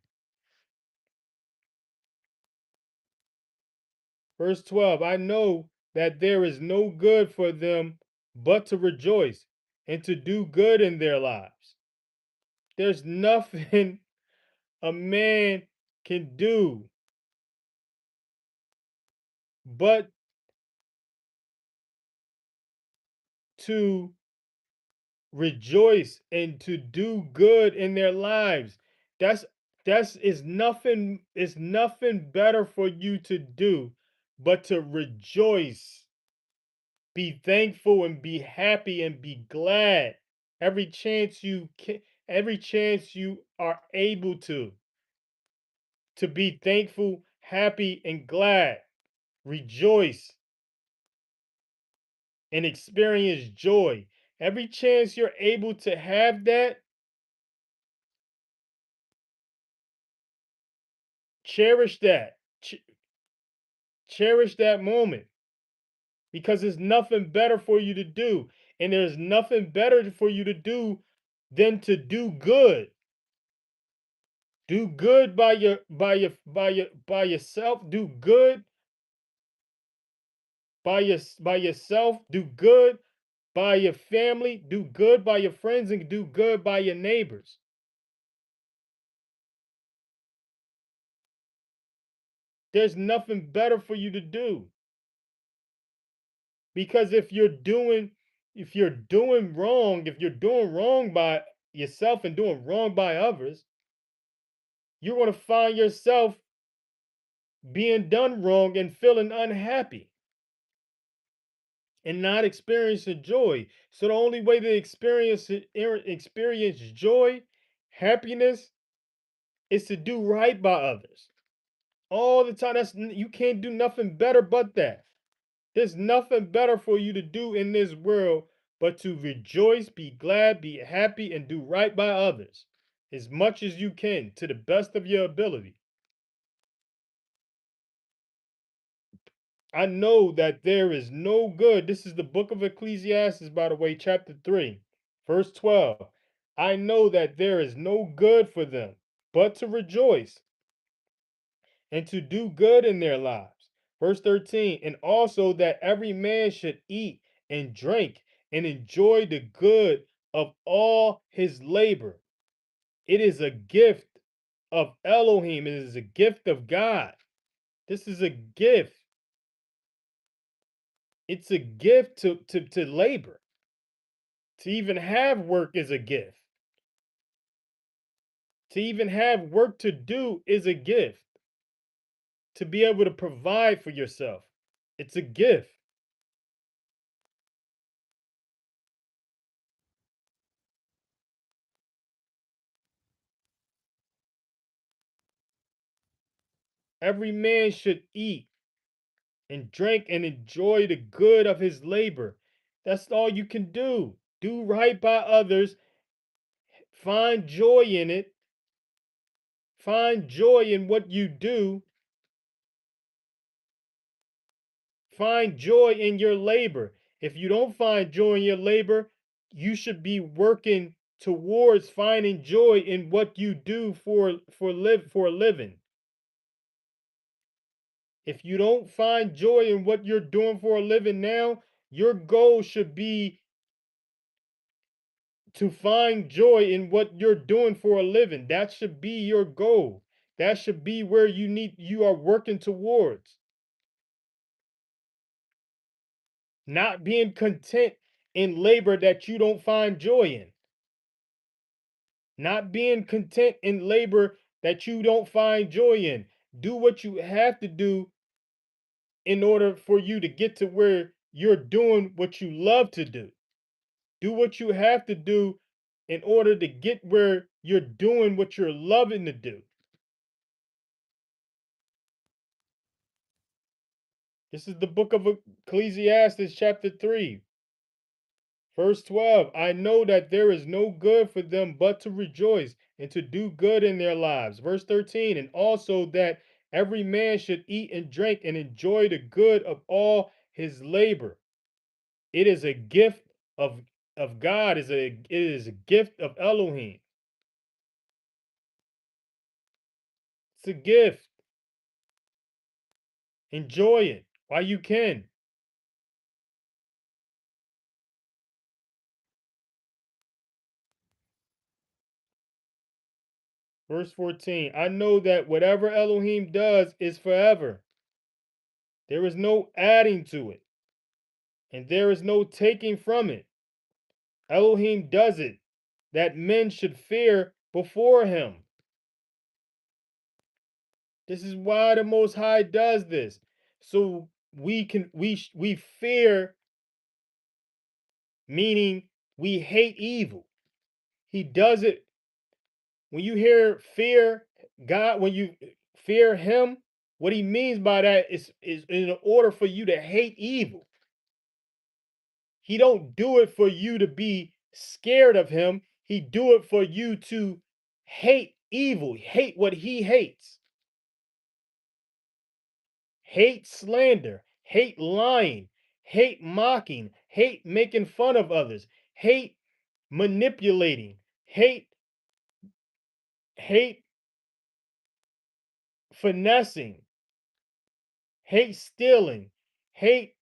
Verse 12, I know that there is no good for them but to rejoice and to do good in their lives. There's nothing a man can do but to rejoice and to do good in their lives. That's that's is nothing better for you to do but to rejoice, be thankful and be happy and be glad every chance you can, every chance you are able to be thankful, happy and glad, rejoice and experience joy. Every chance you're able to have that, cherish that. Cherish that moment because there's nothing better for you to do. And there's nothing better for you to do than to do good. Do good by yourself. Do good by yourself. Do good by your family. Do good by your friends and do good by your neighbors. There's nothing better for you to do. Because if you're doing wrong by yourself and doing wrong by others, you're going to find yourself being done wrong and feeling unhappy and not experiencing joy. So the only way to experience joy, happiness is to do right by others. All the time. You can't do nothing better but that. There's nothing better for you to do in this world but to rejoice, be glad, be happy, and do right by others as much as you can to the best of your ability. I know that there is no good. This is the book of Ecclesiastes, by the way, chapter 3, verse 12. I know that there is no good for them but to rejoice and to do good in their lives. Verse 13, and also that every man should eat and drink and enjoy the good of all his labor. It is a gift of Elohim. It is a gift of God. This is a gift. It's a gift to labor. To even have work is a gift. To even have work to do is a gift. To be able to provide for yourself, it's a gift. Every man should eat and drink and enjoy the good of his labor. That's all you can do. Do right by others, find joy in it, find joy in what you do, find joy in your labor. If you don't find joy in your labor, you should be working towards finding joy in what you do for a living. If you don't find joy in what you're doing for a living now, your goal should be to find joy in what you're doing for a living. That should be your goal. That should be where you are working towards. Not being content in labor that you don't find joy in. Not being content in labor that you don't find joy in. Do what you have to do in order for you to get to where you're doing what you love to do. Do what you have to do in order to get where you're doing what you're loving to do. This is the book of Ecclesiastes, chapter 3, verse 12. I know that there is no good for them but to rejoice and to do good in their lives. Verse 13, and also that every man should eat and drink and enjoy the good of all his labor. It is a gift of God, it is a gift of Elohim. It's a gift. Enjoy it while you can. Verse 14, I know that whatever Elohim does is forever. There is no adding to it, and there is no taking from it. Elohim does it, that men should fear before him. This is why the Most High does this. So we fear, meaning we hate evil. He does it. When you hear fear God, when you fear him, what he means by that is in order for you to hate evil. He don't do it for you to be scared of him. He do it for you to hate evil, hate what he hates. Hate slander, hate lying, hate mocking, hate making fun of others, hate manipulating, hate finessing, hate stealing, hate,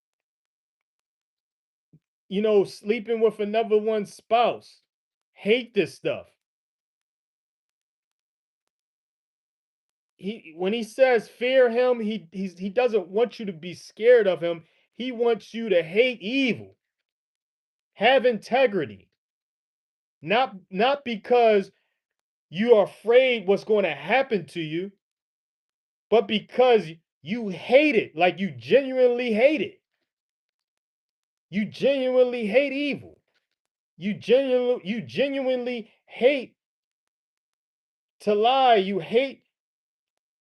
sleeping with another one's spouse. Hate this stuff. When he says fear him, he doesn't want you to be scared of him. He wants you to hate evil. Have integrity. Not because you are afraid what's going to happen to you, but because you hate it, like you genuinely hate it. You genuinely hate evil. You genuinely hate to lie. You hate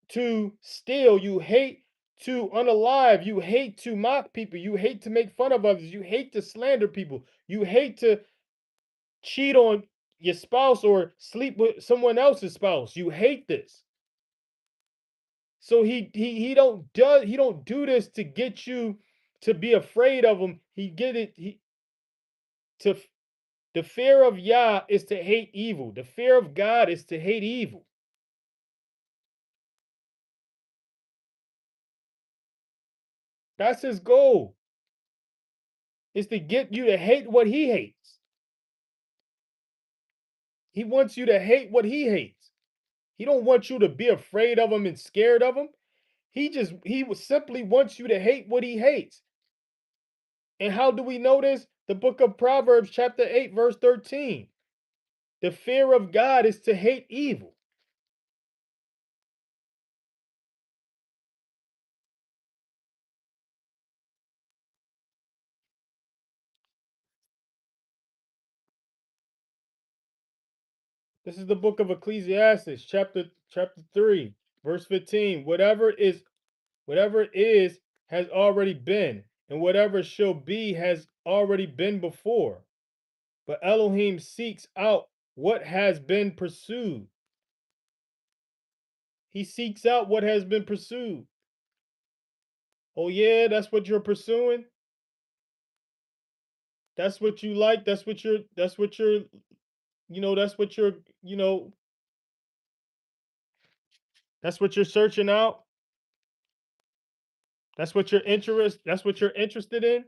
to steal. You hate to unalive. You hate to mock people. You hate to make fun of others. You hate to slander people. You hate to cheat on your spouse or sleep with someone else's spouse. You hate this. So he don't do this to get you to be afraid of him. He get it to the fear of Yah is to hate evil. The fear of God is to hate evil. That's his goal. Is to get you to hate what he hates. He wants you to hate what he hates. He don't want you to be afraid of him and scared of him. Simply wants you to hate what he hates. And how do we know this? The book of Proverbs chapter 8 verse 13. The fear of God is to hate evil. This is the book of Ecclesiastes chapter 3 verse 15. Whatever is has already been, and whatever shall be has already been before. But Elohim seeks out what has been pursued. He seeks out what has been pursued. Oh yeah, that's what you're pursuing. That's what you like. That's what you're, you know, that's what you're searching out. That's what you're interested in.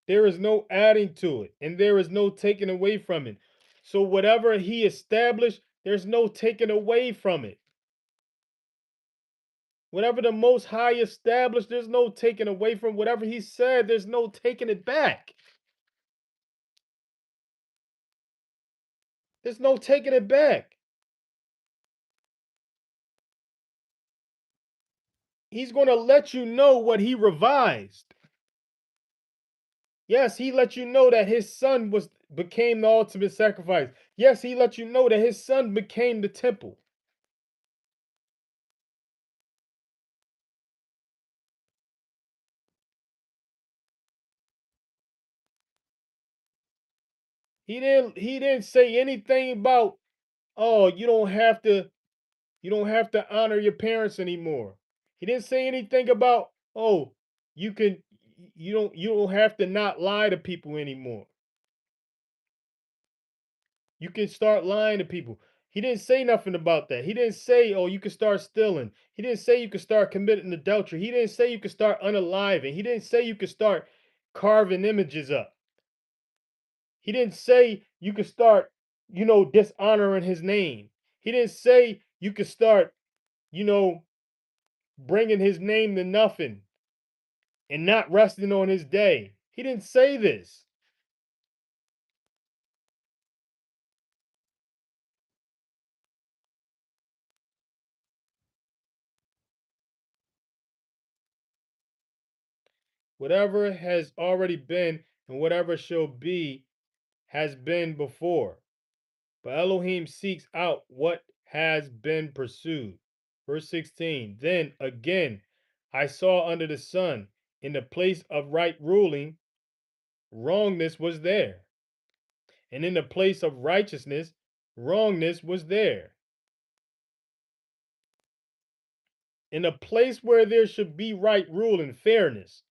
There is no adding to it, and there is no taking away from it. So whatever he established, there's no taking away from it. Whatever the Most High established, there's no taking away from whatever he said. There's no taking it back. There's no taking it back. He's going to let you know what he revised. Yes, he let you know that his son became the ultimate sacrifice. Yes, he let you know that his son became the temple. He didn't say anything about, oh, you don't have to honor your parents anymore. He didn't say anything about, oh, you can you don't have to not lie to people anymore. You can start lying to people. He didn't say nothing about that. He didn't say, oh, you can start stealing. He didn't say you could start committing adultery. He didn't say you could start unaliving. He didn't say you could start carving images up. He didn't say you could start, dishonoring his name. He didn't say you could start, you know, bringing his name to nothing and not resting on his day. He didn't say this. Whatever has already been and whatever shall be has been before. But Elohim seeks out what has been pursued. Verse 16. Then again, I saw under the sun, in the place of right ruling, wrongness was there. And in the place of righteousness, wrongness was there. In a place where there should be right rule and fairness,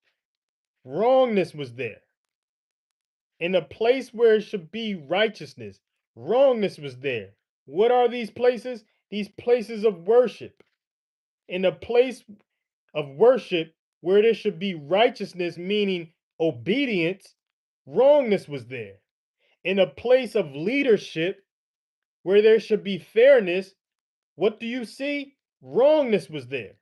wrongness was there. In a place where it should be righteousness, wrongness was there. What are these places? These places of worship. In a place of worship where there should be righteousness, meaning obedience, wrongness was there. In a place of leadership where there should be fairness, what do you see? Wrongness was there.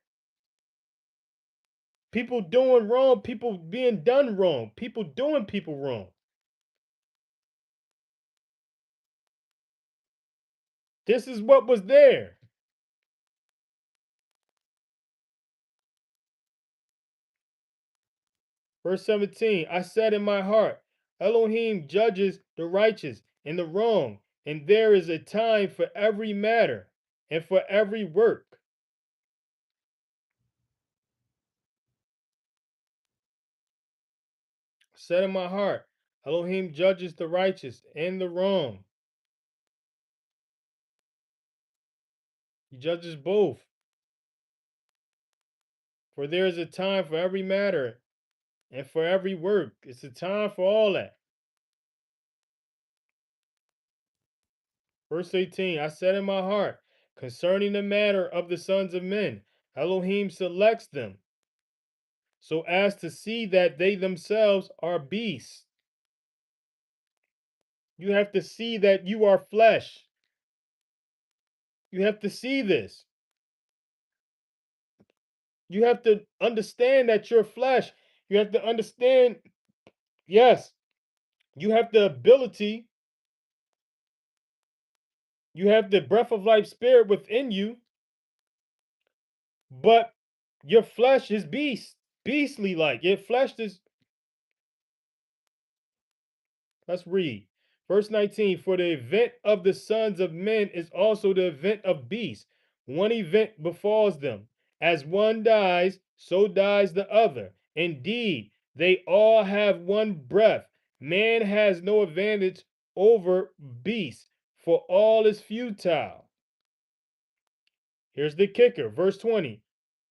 People doing wrong, people being done wrong, people doing people wrong. This is what was there. Verse 17, I said in my heart, Elohim judges the righteous and the wrong, and there is a time for every matter and for every work. I said in my heart, Elohim judges the righteous and the wrong. He judges both. For there is a time for every matter and for every work. It's a time for all that. Verse 18, I said in my heart, concerning the matter of the sons of men. Elohim selects them so as to see that they themselves are beasts. You have to see that you are flesh. You have to see this. You have to understand that you're flesh. You have to understand, yes, you have the ability, you have the breath of life spirit within you, but your flesh is beastly like. Your flesh is, let's read. Verse 19, for the event of the sons of men is also the event of beasts. One event befalls them. As one dies, so dies the other. Indeed, they all have one breath. Man has no advantage over beasts, for all is futile. Here's the kicker, verse 20.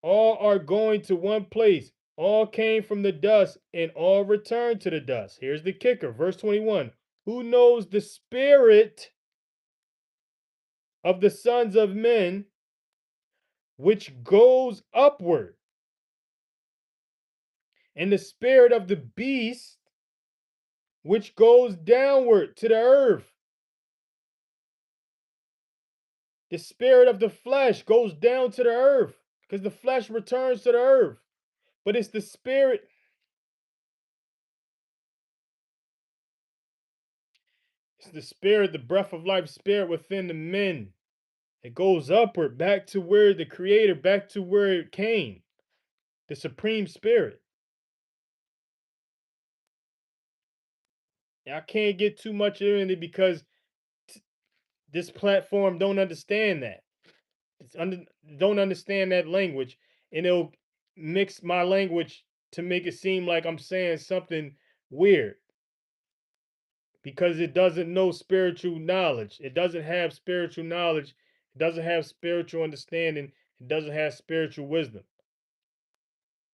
All are going to one place. All came from the dust, and all return to the dust. Here's the kicker, verse 21. Who knows the spirit of the sons of men which goes upward, and the spirit of the beast which goes downward to the earth? The spirit of the flesh goes down to the earth because the flesh returns to the earth. But it's the spirit. It's the spirit, the breath of life spirit within the men. It goes upward, back to where the creator, back to where it came, the supreme spirit. And I can't get too much into it because this platform don't understand that. Don't understand that language, and it'll mix my language to make it seem like I'm saying something weird because it doesn't know spiritual knowledge. It doesn't have spiritual knowledge. It doesn't have spiritual understanding. It doesn't have spiritual wisdom.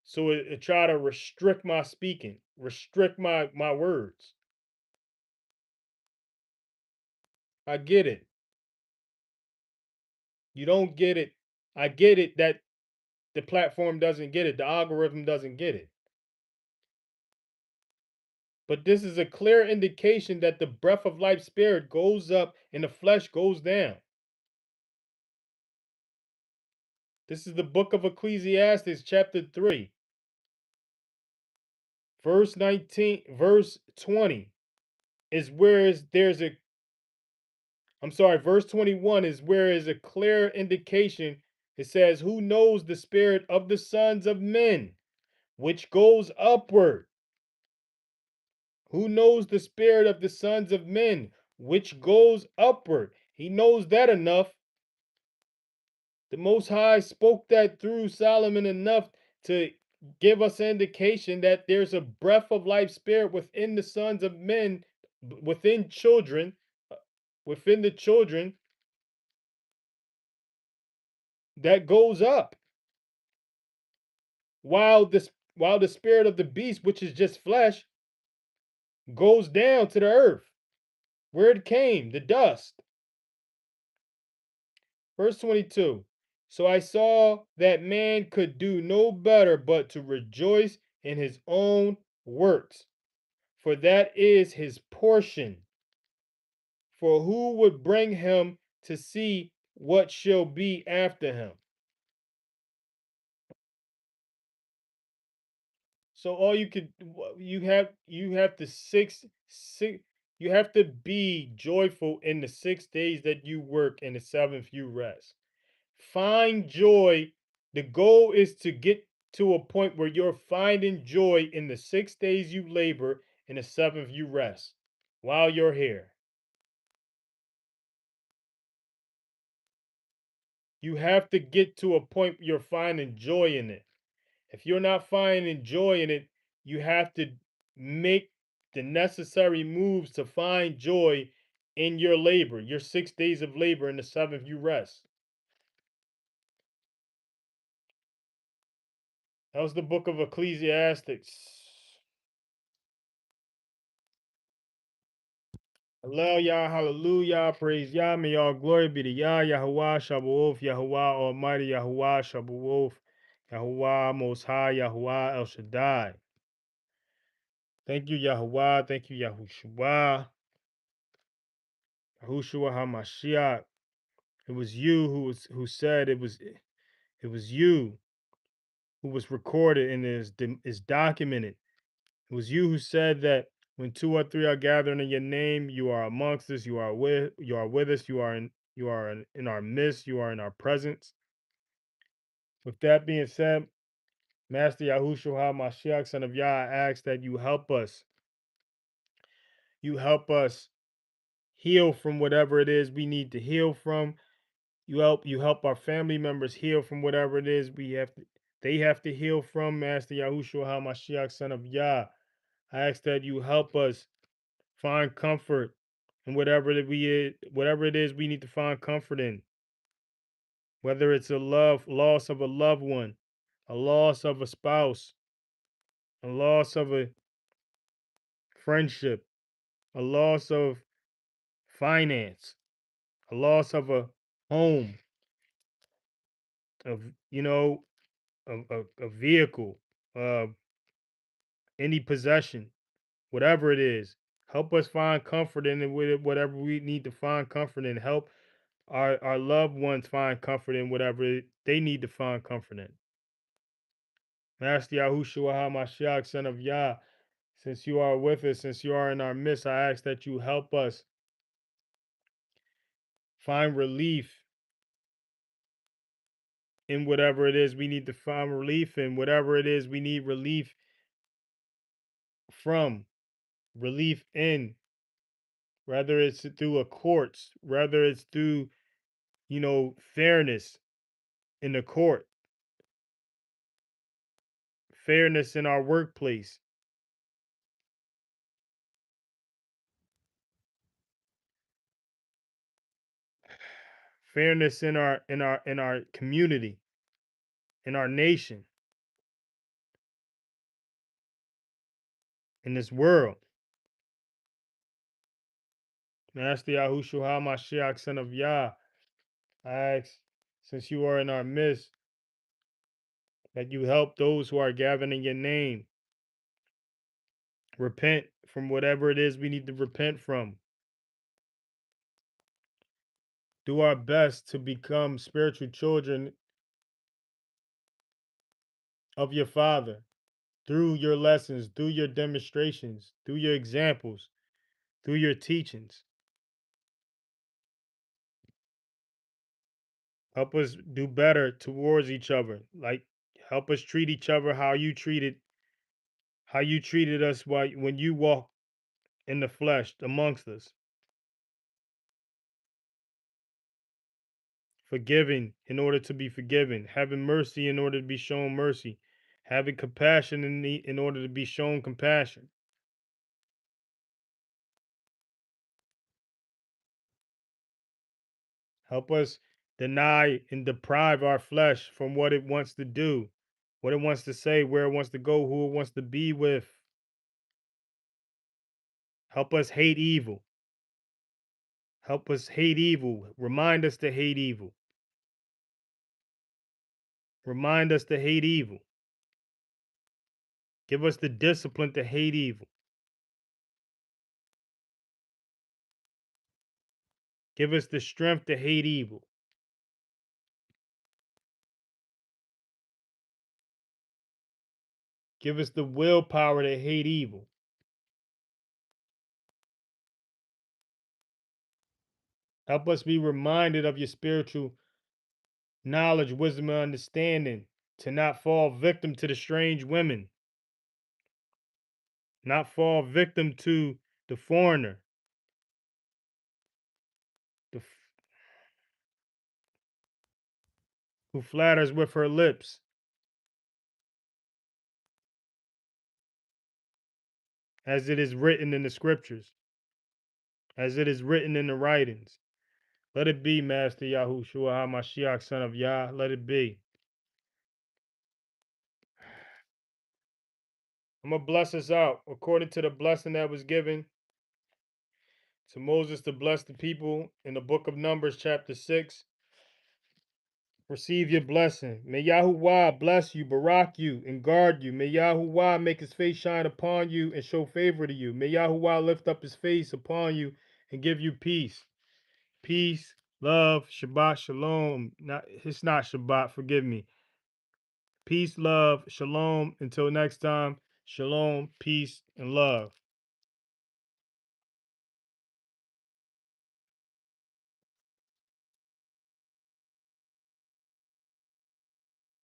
So it try to restrict my speaking, restrict my words. I get it. You don't get it. I get it that the platform doesn't get it. The algorithm doesn't get it. But this is a clear indication that the breath of life spirit goes up and the flesh goes down. This is the book of Ecclesiastes, chapter 3, verse 19, verse 20 is where is there's a I'm sorry, verse 21 is where is a clear indication. It says, who knows the spirit of the sons of men, which goes upward? Who knows the spirit of the sons of men, which goes upward? He knows that enough. The Most High spoke that through Solomon enough to give us an indication that there's a breath of life spirit within the sons of men, within children, within the children that goes up, while the spirit of the beast, which is just flesh, goes down to the earth where it came, the dust. Verse 22. So I saw that man could do no better but to rejoice in his own works, for that is his portion. For who would bring him to see what shall be after him? So all you could you have to six you have to be joyful in the 6 days that you work and the seventh you rest. Find joy. The goal is to get to a point where you're finding joy in the 6 days you labor and the seventh you rest while you're here. You have to get to a point where you're finding joy in it. If you're not finding joy in it, you have to make the necessary moves to find joy in your labor, your 6 days of labor, and the seventh you rest. That was the book of Ecclesiastes. Hallelujah, hallelujah, praise Yah, may all glory be to Yah, Yahuwah, Shabbaoth, Yahuwah, Almighty, Yahuwah, Shabbaoth, Yahuwah, Most High, Yahuwah, El Shaddai. Thank you, Yahuwah, thank you, Yahushua, Yahushua HaMashiach. It was you who said it was you who was recorded and is documented. It was you who said that when two or three are gathered in your name, you are amongst us, you are with us, you are in our midst, you are in our presence. With that being said, Master Yahushua Mashiach, son of Yah, I ask that you help us. You help us heal from whatever it is we need to heal from. You help our family members heal from whatever it is they have to heal from. Master Yahushua HaMashiach, son of Yah, I ask that you help us find comfort in whatever it is we need to find comfort in. Whether it's loss of a loved one, a loss of a spouse, a loss of a friendship, a loss of finance, a loss of a home, of a vehicle, uh, any possession, whatever it is. Help us find comfort in it with whatever we need to find comfort in. Help our loved ones find comfort in whatever they need to find comfort in. Master Yahushua HaMashiach, son of Yah, since you are with us, since you are in our midst, I ask that you help us find relief in whatever it is we need to find relief in, whatever it is we need relief from, relief in, whether it's through a courts, whether it's through, fairness in the court, fairness in our workplace, fairness in our community, in our nation, in this world. Master Yahushua HaMashiach, son of Yah, I ask, since you are in our midst, that you help those who are gathered in your name repent from whatever it is we need to repent from. Do our best to become spiritual children of your Father through your lessons, through your demonstrations, through your examples, through your teachings. Help us do better towards each other. Like, help us treat each other how you treated us when you walked in the flesh amongst us. Forgiving in order to be forgiven, having mercy in order to be shown mercy, having compassion in order to be shown compassion. Help us deny and deprive our flesh from what it wants to do, what it wants to say, where it wants to go, who it wants to be with. Help us hate evil. Help us hate evil. Remind us to hate evil. Remind us to hate evil. Give us the discipline to hate evil. Give us the strength to hate evil. Give us the willpower to hate evil. Help us be reminded of your spiritual knowledge, wisdom, and understanding, to not fall victim to the strange women, not fall victim to the foreigner, the, who flatters with her lips, as it is written in the scriptures, as it is written in the writings. Let it be, Master Yahushua HaMashiach, son of Yah. Let it be. I'm going to bless us out according to the blessing that was given to Moses to bless the people in the book of Numbers, chapter 6. Receive your blessing. May Yahuwah bless you, barak you, and guard you. May Yahuwah make his face shine upon you and show favor to you. May Yahuwah lift up his face upon you and give you peace. Peace, love, Shabbat, shalom. It's not Shabbat, forgive me. Peace, love, shalom. Until next time, shalom, peace, and love.